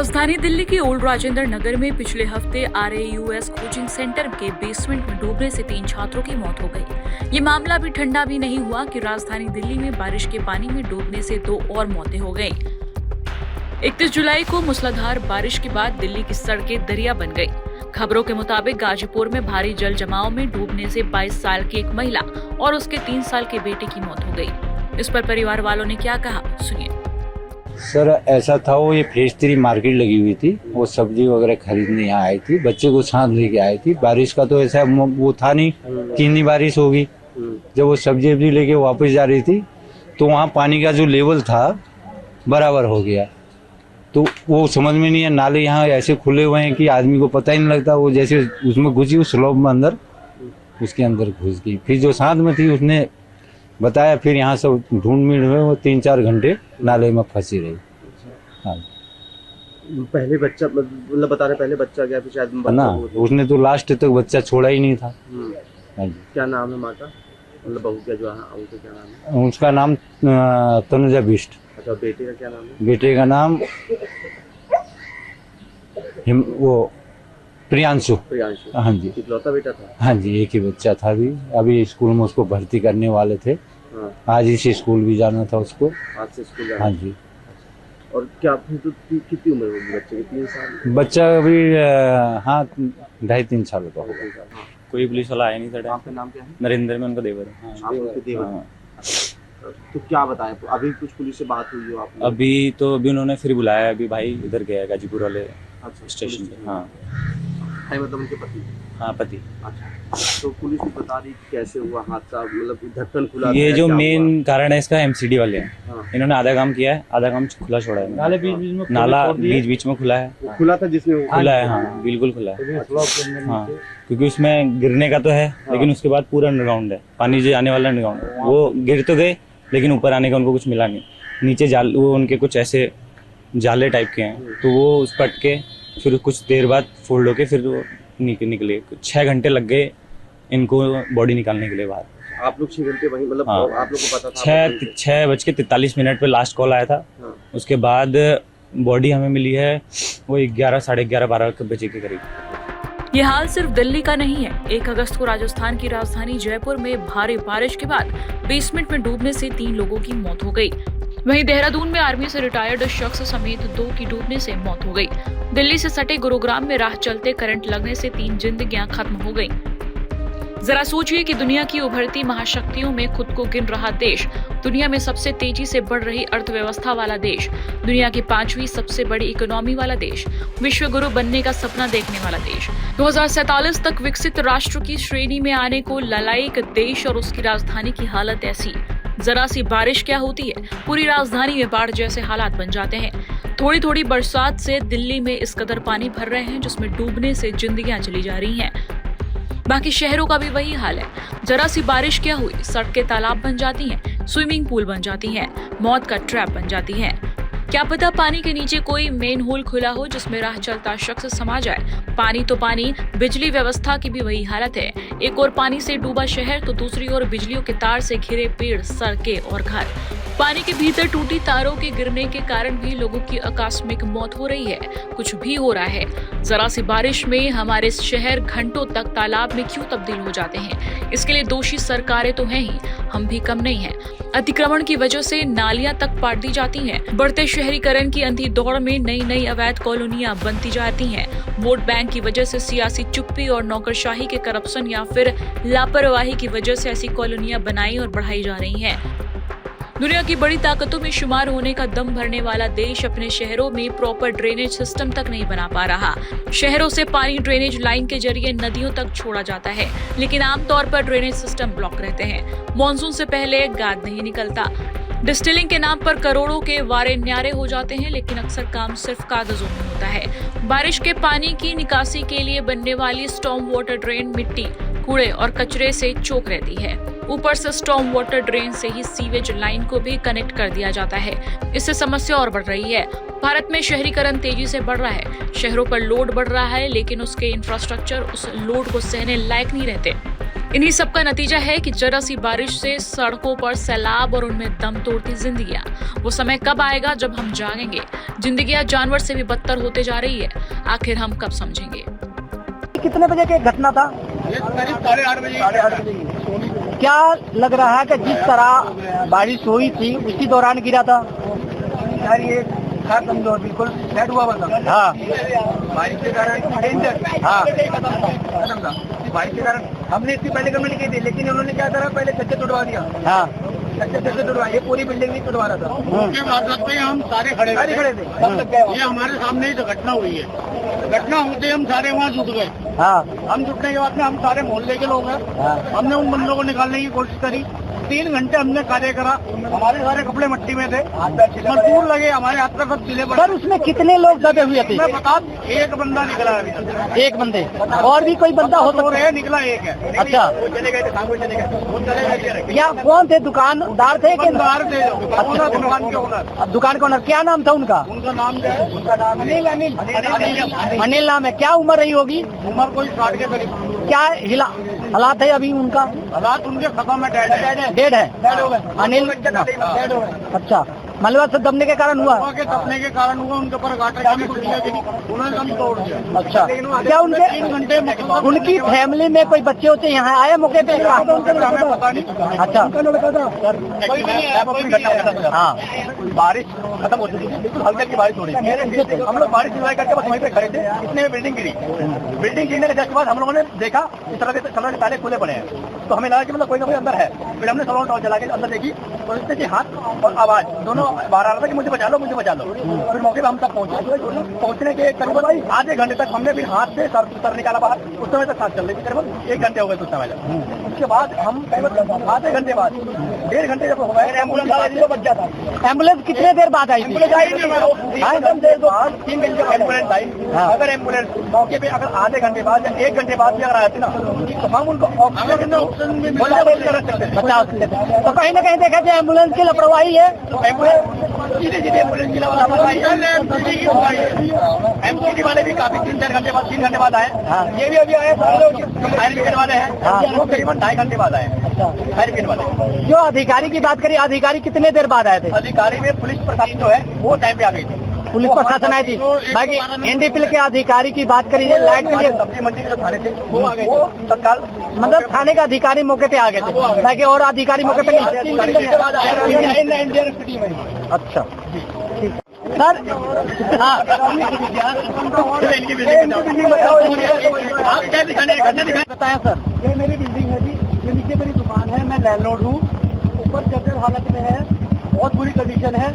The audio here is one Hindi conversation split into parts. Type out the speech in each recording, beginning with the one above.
राजधानी दिल्ली के ओल्ड राजेंद्र नगर में पिछले हफ्ते RAUS कोचिंग सेंटर के बेसमेंट में डूबने से 3 छात्रों की मौत हो गई। ये मामला भी ठंडा भी नहीं हुआ कि राजधानी दिल्ली में बारिश के पानी में डूबने से 2 और मौतें हो गईं। 31 जुलाई को मूसलाधार बारिश के बाद दिल्ली की सड़कें दरिया बन गई। खबरों के मुताबिक गाजीपुर में भारी जल जमाव में डूबने से 22 साल की एक महिला और उसके 3 साल के बेटे की मौत हो गई। इस पर परिवार वालों ने क्या कहा, सुनिए। सर ऐसा था, वो ये फेज 3 मार्केट लगी हुई थी, वो सब्जी वगैरह खरीदने यहाँ आई थी, बच्चे को साथ लेके आई थी। बारिश का तो ऐसा वो था नहीं कि इतनी बारिश होगी। जब वो सब्जी लेके वापस जा रही थी तो वहाँ पानी का जो लेवल था बराबर हो गया। तो वो समझ में नहीं है, नाले यहाँ ऐसे खुले हुए हैं कि आदमी को पता ही नहीं लगता। वो जैसे उसमें घुसी, उस स्लोप में अंदर उसके अंदर घुस गई। फिर जो साथ में थी उसने बताया, फिर यहाँ सब ढूंढ मीढ़ में वो 3-4 घंटे नाले में फंसी रही। हाँ, पहले बच्चा मतलब बता रहे, पहले बच्चा गया, फिर शायद ना, उसने तो लास्ट तक बच्चा छोड़ा ही नहीं था। हाँ जी। क्या नाम है माँ का, मतलब बहू का जो है, उनका क्या नाम है? उसका नाम तनुजा बिष्ट। अच्छा, बेटे का क्या नाम है? बेटे का नाम वो प्रियांशु। हाँ जी। इकलौता बेटा था? हाँ जी, एक ही बच्चा था। अभी स्कूल में उसको भर्ती करने वाले थे। हाँ। आज ही से स्कूल भी जाना था उसको। आज से स्कूल जाना? हाँ जी। और क्या तो कितनी उम्र होगी बच्चे की? 3 साल? बच्चा अभी 2.5-3 साल का होगा। हाँ। कोई पुलिस वाला आया नहीं सर। आपका नाम क्या है? नरेंद्र में उनका देवर है। आप उनके देवर हैं। हाँ। तो क्या बताएं, अभी कुछ पुलिस से बात हुई हो आपने? अभी उन्होंने फिर बुलाया, अभी भाई इधर गया है गाजीपुर वाले अच्छा, स्टेशन पे। हाँ है, मतलब उनके पति? हाँ, पति। अच्छा, तो पुलिस भी बता रही कि कैसे हुआ हादसा, मतलब ढक्कन खुला? ये जो क्या मेन हुआ? कारण है इसका MCD वाले हैं। हाँ। इन्होंने आधा काम किया है, आधा काम खुला छोड़ा है। नाला बीच बीच में खुला है। वो खुला था जिसमें वो खुला है, हाँ बिल्कुल खुला है। हाँ, क्योंकि उसमें गिरने का तो है, लेकिन उसके बाद पूरा अंडरग्राउंड है, पानी जो आने वाला अंडरग्राउंड। वो गिर तो गए, लेकिन ऊपर आने का उनको कुछ मिला नहीं। नीचे जाल, वो उनके कुछ ऐसे जाले टाइप के हैं, तो वो उस पर अटके, फिर कुछ देर बाद फोल्ड होके फिर वो निकले। 6 घंटे लग गए इनको बॉडी निकालने के लिए बाहर। आप लोग 6 घंटे वहीं, मतलब हाँ। आप लोग को पता था? 6:43 पे लास्ट कॉल आया था। हाँ। उसके बाद बॉडी हमें मिली है वो 11, साढ़े 11, 12 बजे के करीब। ये हाल सिर्फ दिल्ली का नहीं है। 1 अगस्त को राजस्थान की राजधानी जयपुर में भारी बारिश के बाद बेसमेंट में डूबने से 3 लोगों की मौत हो गई। वहीं देहरादून में आर्मी से रिटायर्ड शख्स समेत 2 की डूबने से मौत हो गई। दिल्ली से सटे गुरुग्राम में राह चलते करंट लगने से 3 जिंदगियां खत्म हो गईं। जरा सोचिए कि दुनिया की उभरती महाशक्तियों में खुद को गिन रहा देश, दुनिया में सबसे तेजी से बढ़ रही अर्थव्यवस्था वाला देश, दुनिया की 5वीं सबसे बड़ी इकोनॉमी वाला देश, विश्व गुरु बनने का सपना देखने वाला देश, 2047 तक विकसित राष्ट्र की श्रेणी में आने को ललायक देश, और उसकी राजधानी की हालत ऐसी। जरा सी बारिश क्या होती है, पूरी राजधानी में बाढ़ जैसे हालात बन जाते हैं। थोड़ी थोड़ी बरसात से दिल्ली में इस कदर पानी भर रहे हैं जिसमें डूबने से जिंदगियां चली जा रही हैं। बाकी शहरों का भी वही हाल है। जरा सी बारिश क्या हुई, सड़कें तालाब बन जाती हैं, स्विमिंग पूल बन जाती हैं, मौत का ट्रैप बन जाती हैं। क्या पता पानी के नीचे कोई मेन होल खुला हो जिसमें राह चलता शख्स समा जाए। पानी तो पानी, बिजली व्यवस्था की भी वही हालत है। एक और पानी से डूबा शहर तो दूसरी ओर बिजलियों के तार से घिरे पेड़, सड़कें और घर। पानी के भीतर टूटी तारों के गिरने के कारण भी लोगों की आकस्मिक मौत हो रही है। कुछ भी हो रहा है। जरा सी बारिश में हमारे शहर घंटों तक तालाब में क्यों तब्दील हो जाते हैं? इसके लिए दोषी सरकारें तो हैं ही, हम भी कम नहीं हैं। अतिक्रमण की वजह से नालियां तक पाट दी जाती हैं। बढ़ते शहरीकरण की अंधी दौड़ में नई नई अवैध कॉलोनियां बनती जाती हैं। वोट बैंक की वजह से सियासी चुप्पी और नौकरशाही के करप्शन या फिर लापरवाही की वजह से ऐसी कॉलोनियां बनाई और बढ़ाई जा रही हैं। दुनिया की बड़ी ताकतों में शुमार होने का दम भरने वाला देश अपने शहरों में प्रॉपर ड्रेनेज सिस्टम तक नहीं बना पा रहा। शहरों से पानी ड्रेनेज लाइन के जरिए नदियों तक छोड़ा जाता है, लेकिन आमतौर पर ड्रेनेज सिस्टम ब्लॉक रहते हैं। मॉनसून से पहले गाद नहीं निकलता। डिस्टिलिंग के नाम पर करोड़ों के वारे न्यारे हो जाते हैं, लेकिन अक्सर काम सिर्फ कागजों में होता है। बारिश के पानी की निकासी के लिए बनने वाली स्टॉर्म वाटर ड्रेन मिट्टी, कूड़े और कचरे से चोक रहती है। ऊपर से स्टॉर्म वाटर ड्रेन से ही सीवेज लाइन को भी कनेक्ट कर दिया जाता है। इससे समस्या और बढ़ रही है। भारत में शहरीकरण तेजी से बढ़ रहा है। शहरों पर लोड बढ़ रहा है, लेकिन उसके इंफ्रास्ट्रक्चर उस लोड को सहने लायक नहीं रहते। इन्हीं सब का नतीजा है कि जरा सी बारिश से सड़कों पर सैलाब और उनमें दम तोड़ती जिंदगियां। वो समय कब आएगा जब हम जागेंगे? जिंदगियां जानवर से भी बदतर होते जा रही है, आखिर हम कब समझेंगे? कितने बजे की घटना था? ये करीब 8:30 बजे। क्या लग रहा है कि जिस तरह बारिश हुई थी उसी दौरान गिरा था? यार ये था समझो बिल्कुल फ्लैट हुआ था। हाँ बारिश के कारण डेंजर। हाँ खत्म था। बारिश के कारण हमने इसकी पहले कमेंट की थी, लेकिन उन्होंने क्या करा, पहले छज्जे तोड़वा दिया। हाँ छज्जे तोड़वा, ये पूरी बिल्डिंग नहीं तोड़वा रहा था। उसके बाद हम सारे खड़े थे। ये हमारे सामने ही तो घटना हुई है। घटना होते हम सारे वहाँ जुट गए। हाँ हम जुटने के बाद में हम सारे मोहल्ले के लोग हैं। हाँ। हमने उन बंदों को निकालने की कोशिश करी। 3 घंटे हमने कार्य करा। हमारे सारे कपड़े मट्टी में थे, मजदूर लगे, हमारे हाथ पर सब चिले पड़े। सर उसमें कितने लोग दबे हुए थे? मैं बता, एक बंदा निकला है अभी तक। एक बंदे, और भी कोई बंदा हो सकता है? निकला एक है। अच्छा। वो चले गए थे, सामने चले गए, वो चले गए। क्या कौन थे? दुकानदार थे कि दुकानदार थे? ओनर, दुकान के ओनर। अब दुकान का ओनर क्या नाम था उनका? उनका नाम क्या है? उनका नाम अनिल। अनिल नाम है। क्या उम्र रही होगी? उम्र कोई 60 के करीब। क्या हालात है अभी उनका? हालात उनके खत्म है, डेड है अनिल। अच्छा, मलबा से दबने के कारण हुआ? के दबने के कारण हुआ। उनके ऊपर गाटर उन्होंने दम तोड़ दिया। अच्छा, क्या उनके 3 घंटे उनकी फैमिली में कोई बच्चे होते यहाँ आए मौके पे? हमें पता नहीं। अच्छा हाँ बारिश खत्म हो चुकी है, बिल्कुल हल्की की बारिश हो रही है। हम लोग बारिश इंजॉय करके बस वहीं पे खड़े थे, इतने में बिल्डिंग गिरी। बिल्डिंग गिरने के जस्ट बाद हम लोगों ने देखा इस तरह के ताले खुले पड़े हैं, तो हमें लगा कि मतलब कोई ना कोई अंदर है। फिर हमने सलोन टॉर्च जला के अंदर देखी, तो इससे कि हाथ और आवाज दोनों बाहर आ रहा था कि मुझे बचा लो, मुझे बचा लो। फिर मौके पर हम तक पहुंचे। पहुंचने के करीबन आधे घंटे तक हमने फिर हाथ से सर निकाला बाहर। उस समय तक सांस चल रही थी, करीबन 1 घंटे हो गए उस समय तक। उसके बाद हम करीबन आधे घंटे बाद 1.5 घंटे जब हो गए, एम्बुलेंस बच गया था। एम्बुलेंस कितने देर बाद आई थी? 3 घंटे एम्बुलेंस आई। अगर एम्बुलेंस मौके पे अगर आधे घंटे बाद या 1 घंटे बाद भी अगर आती ना, तो हम उनको ऑक्सीजन में बचा सकते थे। तो कहीं ना कहीं देखा जाए एम्बुलेंस की लापरवाही है। सीधे एम्बुलेंस की लापरवाही है। एमसीडी वाले भी काफी 3-4 घंटे बाद 3 घंटे बाद आए। ये भी अभी आए, फायर ब्रिगेड वाले हैं, वो करीबन 2.5 घंटे बाद आए। फायर ब्रिगेड वाले। जो अधिकारी की बात करिए, अधिकारी कितने देर बाद आए थे? अधिकारी में पुलिस प्रशासन जो है वो टाइम पे आ गई थी। पुलिस प्रशासन आई थी। बाकी एनडीपीएल के अधिकारी की बात करिए, लाइट के लिए सब्जी मंडी जो थाने थे वो आ गए, तत्काल मतलब थाने का अधिकारी मौके पे आ गए थे, बाकी और अधिकारी मौके पे नहीं। अच्छा सर, हाँ बताया सर। ये मेरी बिल्डिंग है जी, ये नीचे मेरी दुकान है, मैं लैंडलॉर्ड हूँ। ऊपर जर्जर हालत में है, बहुत बुरी कंडीशन है।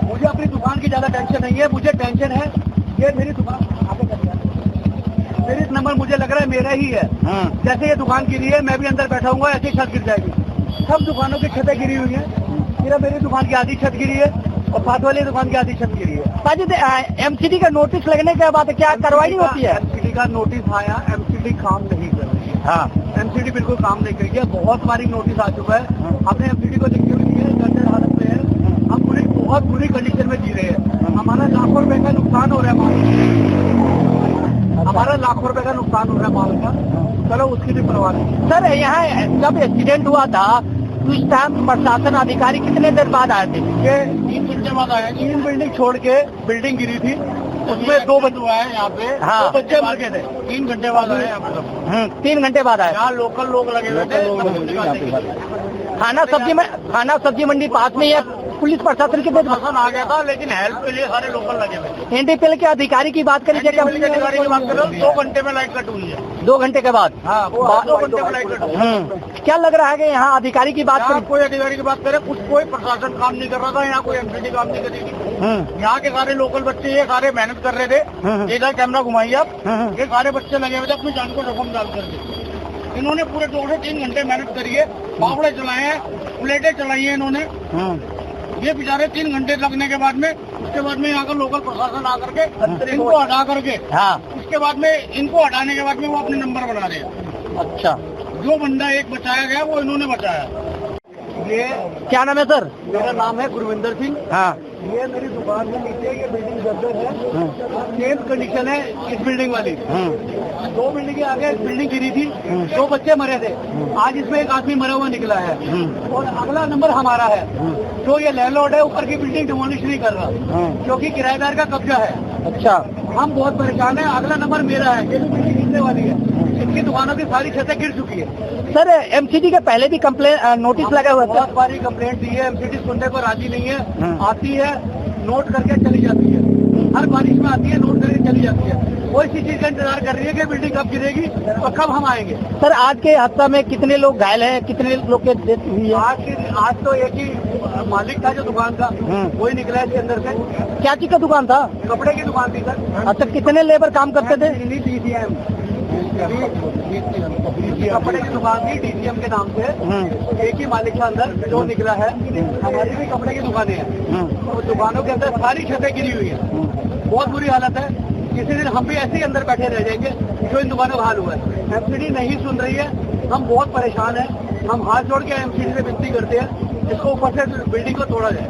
मुझे अपनी दुकान की ज्यादा टेंशन नहीं है, मुझे टेंशन है ये मेरी दुकान आगे कर दिया। मेरी नंबर मुझे लग रहा है मेरा ही है। जैसे ये दुकान गिरी है, मैं भी अंदर बैठा हूँ, ऐसे ही छत गिर जाएगी। सब दुकानों की छतें गिरी हुई है। सिर्फ मेरी दुकान की आधी छत गिरी है और साथ वाली दुकान की आधी छत गिरी है। एमसीडी का नोटिस लगने के बाद क्या कार्रवाई नहीं होती है? एमसीडी का नोटिस आया, एमसीडी काम नहीं कर रही है। हाँ, एमसीडी बिल्कुल काम नहीं करी है। बहुत बारी नोटिस आ चुका है, हमने एमसीडी को लिखी हुई है, जर्जर हालत में है। हम बहुत बुरी कंडीशन में जी रहे हैं। हमारा लाखों रुपए का नुकसान हो रहा है हमारा लाखों रुपए का नुकसान हो रहा है माल का। चलो उसकी भी परवाह नहीं। सर यहाँ जब एक्सीडेंट हुआ था उस टाइम प्रशासन अधिकारी कितने देर बाद आए थे? ये 3 घंटे बाद आए। 3 बिल्डिंग छोड़ के बिल्डिंग गिरी थी, उसमें 2 बच्चे आए यहाँ पे। हाँ। 2 बच्चे मर गए थे। 3 घंटे बाद आए यहाँ पे। 3 घंटे बाद आए। यहाँ लोकल लोग लगे हुए थे। थाना सब्जी मंडी पास में है। पुलिस प्रशासन के प्रशासन आ गया था, लेकिन हेल्प के लिए सारे लोकल लगे हुए थे। एनडीपीएल के अधिकारी की बात करिए, क्या अधिकारी की बात करो, 2 घंटे में लाइट कट हुई है। 2 घंटे के बाद? हाँ, 2 घंटे में लाइट कट हुई है। क्या लग रहा है कि यहाँ अधिकारी की बात करें? कोई अधिकारी की बात करे, कोई प्रशासन काम नहीं कर रहा था, यहाँ कोई एमसीडी काम नहीं करेगी। यहाँ के सारे लोकल बच्चे ये सारे मेहनत कर रहे थे। इधर कैमरा घुमाइए आप, ये सारे बच्चे लगे हुए थे अपनी जान को जोखिम डाल करके। इन्होंने पूरे 2 से 3 घंटे मेहनत करी है, फावड़े चलाए हैं, प्लेटें चलाई है इन्होंने। ये बेचारे 3 घंटे लगने के बाद में, उसके बाद में यहाँ का लोकल प्रशासन आकर के इनको हटा करके, हाँ, उसके बाद में इनको हटाने के बाद में वो अपने नंबर बना रहे हैं। अच्छा, जो बंदा एक बचाया गया वो इन्होंने बचाया। ये क्या नाम है सर? मेरा नाम है गुरविंदर सिंह। हाँ ये मेरी दुकान के नीचे ये बिल्डिंग जर्जर है। सेम कंडीशन है इस बिल्डिंग वाली। 2 बिल्डिंग के आगे एक बिल्डिंग गिरी थी, 2 बच्चे मरे थे। आज इसमें एक आदमी मरा हुआ निकला है और अगला नंबर हमारा है। जो ये लैंडलॉर्ड है ऊपर की बिल्डिंग डिमोलिश नहीं कर रहा क्योंकि किराएदार का कब्जा है। अच्छा हम बहुत परेशान हैं। अगला नंबर मेरा है, ये भी बिल्डिंग गिरने वाली है। इसकी दुकानों की सारी छतें गिर चुकी है। सर एमसीडी के पहले भी कंप्लेन नोटिस लगा हुआ था। बहुत बारी कंप्लेंट दी है, एमसीडी सुनने को राजी नहीं है। आती है, नोट करके चली जाती है। हर बारिश में आती है, नोट करके चली जाती है। वो इसी चीज का इंतजार कर रही है कि बिल्डिंग कब गिरेगी और कब हम आएंगे। सर आज के हादसा में कितने लोग घायल हैं, कितने लोग की डेथ हुई है? आज तो एक ही मालिक था जो दुकान का, वही निकला है इसके अंदर से। क्या चीज का दुकान था? कपड़े की दुकान थी सर। अच्छा कितने लेबर काम करते थे? DCM कपड़े की दुकान थी DCM के नाम से। एक ही मालिक था अंदर जो निकला है। हमारी भी कपड़े की दुकानें हैं और दुकानों के अंदर सारी छतें गिरी हुई है। बहुत बुरी हालत है। किसी दिन हम भी ऐसे ही अंदर बैठे रह जाएंगे जो इन दुकानों का हाल हुआ है। एमसीडी नहीं सुन रही है, हम बहुत परेशान हैं। हम हाथ जोड़ के एमसीडी से विनती करते हैं इसको ऊपर से बिल्डिंग को तोड़ा जाए।